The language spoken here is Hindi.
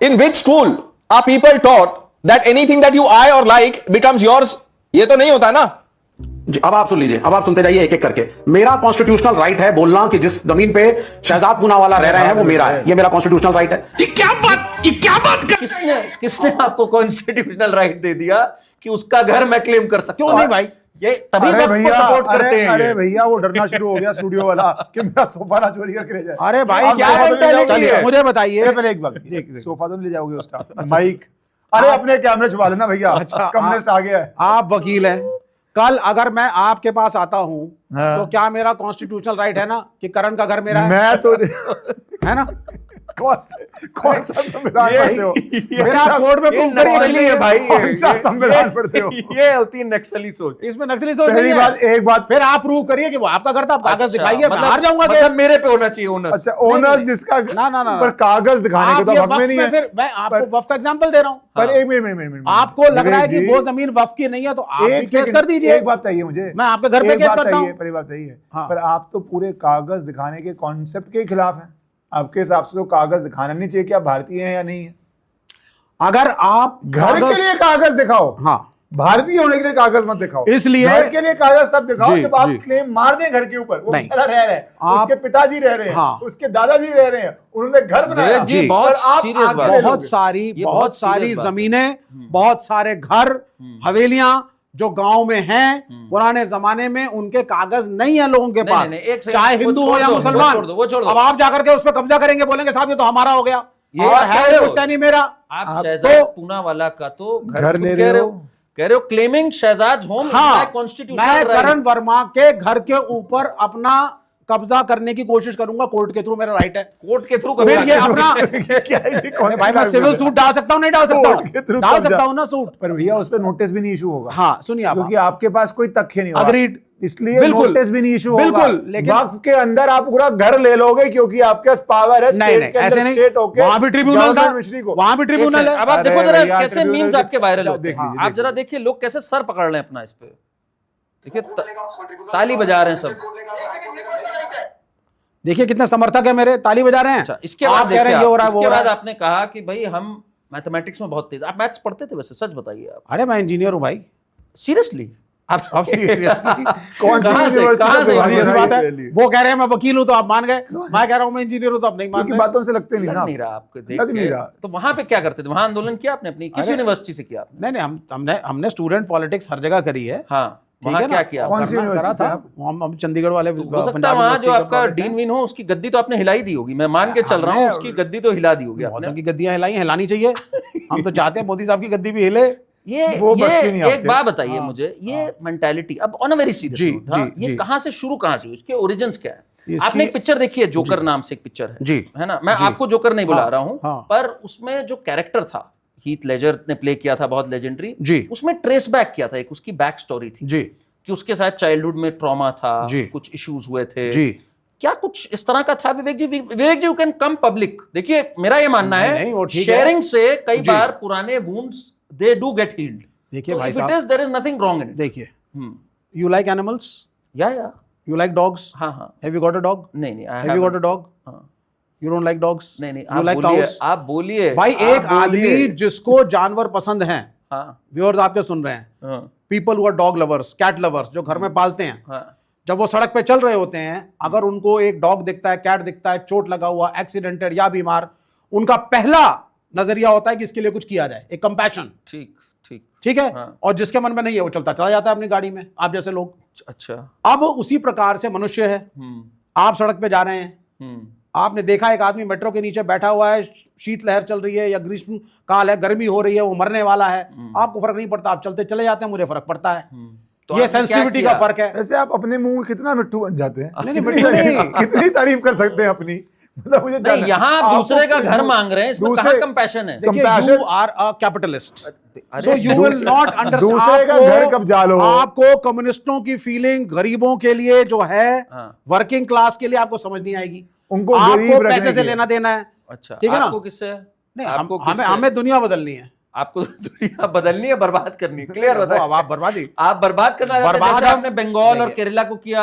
In which school are people taught that anything that you eye or like becomes yours? ये तो नहीं होता ना। जी, अब आप सुन लीजिए, अब आप सुनते जाइए एक एक करके। मेरा कॉन्स्टिट्यूशनल राइट है बोलना कि जिस जमीन पे शहजाद पूनावाला रह रहे हैं वो मेरा है। ये मेरा कॉन्स्टिट्यूशनल राइट है। ये क्या बात कर किसने आपको कॉन्स्टिट्यूशनल राइट दे दिया कि उसका घर मैं क्लेम कर सकता हूं? क्यों नहीं भाई? ये तभी वक्फ को सपोर्ट करते हैं। अरे भैया वो डरना शुरू हो गया स्टूडियो वाला कि मेरा सोफा ना चोरी करके ले जाए। अरे भाई आप क्या सोफा तो ले mentality जाओगे? है? मुझे बताइए। पहले एक बात, सोफा तो नहीं ले जाओगे उसका माइक? अरे अपने कैमरे छुपा लेना भैया। अच्छा, कम्युनिस्ट आ गया है। आप वकील हैं, कल अगर मैं आपके पास आता हूं हाँ। तो क्या मेरा कॉन्स्टिट्यूशनल राइट है ना कि करण का घर मेरा है? मैं तो है ना? कौन सा संविधान पढ़ते हो? मेरा कोर्ट में प्रूफ नक्सली है भाई। कौन सा संविधान पढ़ते हो? ये होती है नक्सली सोच। इसमें नकली सोच पहली नहीं है। बात, एक बात, फिर आप प्रूव करिए कि वो आपका घर था, आप कागज अच्छा, दिखाइए, मैं मतलब- हार जाऊंगा मतलब केस। मेरे पे होना चाहिए ओनर्स। अच्छा ओनर्स जिसका ना। पर कागज दिखाने को आप तो ये हक में वक्फ नहीं में है। फिर मैं आपको वक्फ का एग्जांपल दे रहा हूं। पर एक मिनट आपको लग रहा है कि विवेक वो जी, जमीन वक्फ की नहीं है तो आप भी एक केस सेकंड, कर दीजिए। एक बात बताइए मुझे, मैं आपके घर पे एक केस बात करता बताइए, हूं। पहली बात बताइए। हाँ। पर आप तो पूरे कागज दिखाने के कॉन्सेप्ट के खिलाफ हैं। आपके हिसाब से तो कागज दिखाना नहीं चाहिए कि आप भारतीय हैं या नहीं है। अगर आप घर के लिए कागज दिखाओ, हाँ, भारतीय होने के लिए कागज मत दिखाओ। इसलिए घर के लिए कागज तब दिखाओ जी, जब आप जी। क्लेम मार दें घर के ऊपर। वो नहीं। बेचारा रह रहा है, आप- उसके पिताजी रह रहे हैं, हाँ। उसके दादाजी रह रहे हैं, उन्होंने घर बनाया। विवेक जी, जी। बहुत और आप सीरियस आगे बात ले है। लोगे। बहुत बहुत सारी serious बात है। जमीनें, बहुत सारे घर, हवेलियां जो गांव में हैं, पुराने जमाने में उनके कागज नहीं है लोगों के नहीं, पास, नहीं, एक सेकंड, चाहे वो हिंदू छोड़ हो या दो, वो मुसलमान। छोड़ दो, वो छोड़ दो। अब आप जाकर के उस पर कब्जा करेंगे, बोलेंगे साहब ये तो हमारा हो गया, ये और आप कह है रहे हो। पुश्तैनी मेरा। आप शहजाद पूनावाला का तो घर खुद ले कह रहे हो। कह रहे हो क्लेमिंग शहजाद होम हाँ, कॉन्स्टिट्यूशनल मैं राइट। करण वर्मा के घर के ऊपर अपना कब्जा करने की कोशिश करूंगा कोर्ट के थ्रू, मेरा राइट है। कोर्ट के थ्रू फिर ये अपना क्या है ये? कौन अरे सी भाई मैं लाइफ सिविल है? सूट डाल सकता हूं, नहीं डाल सकता कोर्ट के हूं? through डाल कब्जा। सकता हूं ना सूट। पर भैया उस पर नोटिस भी नहीं इशू होगा। हाँ सुनिए आप, क्योंकि आपके पास कोई तथ्य नहीं होगा। Agreed। इसलिए बिल्कुल। नोटिस भी नहीं इशू होगा। बिल्कुल, लेकिन- वक्फ के अंदर आप पूरा घर ले लोगे क्योंकि आपके पास पावर है। नहीं नहीं ऐसे नहीं, वहां भी ट्रिब्यूनल था, वहां भी ट्रिब्यूनल है। अब आप अरे देखो जरा भैया, कैसे ट्रिब्यूनल मीम्स आपके वायरल अच्छा, होते देख हैं। लीजिए, आप देख जरा देखिए लोग कैसे सर पकड़ रहे हैं अपना इस पे। देखिए ताली बजा रहे हैं सब। देखिए कितने समर्थक है मेरे, ताली बजा रहे हैं। अच्छा इसके आप बाद कह रहे देखिए हैं ये हो रहा है, इसके वो हो रहा बाद है। आपने कहा कि भाई हम मैथमेटिक्स में बहुत तेज। आप मैथ्स पढ़ते थे वैसे, सच बताइए आप। अरे मैं इंजीनियर हूं भाई। सीरियसली आप अब सीरियसली कौन सी कहाँ से यूनिवर्सिटी कहाँ में से भाई सीधी सी भाई बात है। इसलिए? वो कह रहे हैं मैं वकील हूं तो आप मान गए, मैं कह रहा हूं मैं इंजीनियर हूं तो आप नहीं मान क्योंकि रहे। बातों से लगते नहीं लग ना। नहीं रहा आपको देख लग नहीं के। रहा। तो वहां पे क्या करते थे? वहां आंदोलन किया आपने अपनी किस अरे- यूनिवर्सिटी से किया आपने? नहीं नहीं हमने स्टूडेंट पॉलिटिक्स हर जगह करी है। हाँ ठीक वहां है ना? क्या किया? कौन सी करना करा यूनिवर्सिटी से था। आप? हम चंडीगढ़ वाले हो सकता है पंजाब वहां यूनिवर्सिटी जो के आपका product डीन हैं। विन हो उसकी गद्दी तो आपने हिलाई दी होगी। मैं मान के चल रहा हूँ हमने- उसकी गद्दी तो हिला दी होगी बहुतों आपने। की गद्दियां हिलानी चाहिए। हम तो चाहते हैं मोदी साहब की गद्दी भी हिले। वो बस की नहीं एक आपके। बात बताइए मुझे, ये मेंटालिटी अब ऑन अ वेरी सीरियस जी, नोट, हाँ, जी, ये जी। कहाँ से शुरू, कहाँ से हुई? इसके ओरिजिन्स क्या है? इसकी- आपने एक पिक्चर देखी है जोकर नाम से एक पिक्चर है जी, है ना? मैं जी। आपको जोकर नहीं बुला हाँ, रहा हूँ हाँ। पर उसमें जो कैरेक्टर था हीथ लेजर ने प्ले किया था, बहुत लेजेंडरी। जी। उसमें ट्रेस बैक किया था, एक उसकी बैक स्टोरी थी जी कि उसके साथ चाइल्डहुड में ट्रॉमा था, जी। कुछ इश्यूज हुए थे। जी। क्या कुछ इस तरह का था विवेक जी? विवेक जी यू कैन कम पब्लिक। देखिए मेरा ये मानना नहीं, वो है ठीक है। शेयरिंग से कई जी। बार पुराने wounds they do get healed. देखिए भाई इफ इट साहब, is there is nothing wrong in it. देखिए यू लाइक एनिमल्स, या यू लाइक डॉग्स, हाँ हाँ। Have you got a dog, नहीं नहीं have you got a dog, हाँ। यू डोंट लाइक डॉग्स, नहीं नहीं यू आप लाइक बोलिए, काउस। आप बोलिए भाई आप एक बोलिए। आदमी जिसको जानवर पसंद हैं, हाँ व्यूअर्स आपके सुन रहे हैं, हाँ people who are dog lovers, cat lovers, जो घर में पालते हैं, हाँ जब वो सड़क पे चल रहे होते हैं, अगर उनको एक डॉग दिखता है, कैट दिखता है, चोट लगा हुआ, एक्सीडेंटेड या बीमार, उनका पहला नजरिया होता है कि इसके लिए कुछ किया जाए, एक कंपैशन। ठीक ठीक ठीक है। हाँ। और जिसके मन में नहीं है वो चलता चला जाता है अपनी गाड़ी में, आप जैसे लोग। अच्छा। अब उसी प्रकार से मनुष्य है। आप सड़क पे जा रहे हैं, आपने देखा एक आदमी मेट्रो के नीचे बैठा हुआ है, शीतलहर चल रही है या ग्रीष्म काल है, गर्मी हो रही है, वो मरने वाला है, आपको फर्क नहीं पड़ता, आप चलते चले जाते हैं, मुझे फर्क पड़ता है। तो ये आपने क्या सेंसिटिविटी का किया? फर्क है। वैसे आप अपने मुंह में कितना मिट्टू बन जाते हैं। नहीं, मिट्टू नहीं। कितनी तारीफ कर सकते हैं अपनी, मतलब मुझे नहीं, यहाँ आपको दूसरे का घर मांग रहे हैं, इसमें कहाँ कंपैशन है? देखिए, compassion- you are a capitalist, अरे so you will not understand। दूसरे का घर कब जालो। आपको कम्युनिस्टों की फीलिंग गरीबों के लिए जो है, हाँ। वर्किंग क्लास के लिए आपको समझ नहीं आएगी। उनको आपको गरीब रखने पैसे से की। लेना देना है। अच्छा ठीक है ना? आपको किससे? नहीं, आपको हमें किससे? हमें दुनिया बदलनी है। आपको दुनिया बदलनी है, बर्बाद करनी है। क्लियर बताइए। अब आप बर्बादी आप बर्बाद करना चाहते हैं, बर्बाद जैसे हम- आपने बंगाल और देखिए। केरला को किया।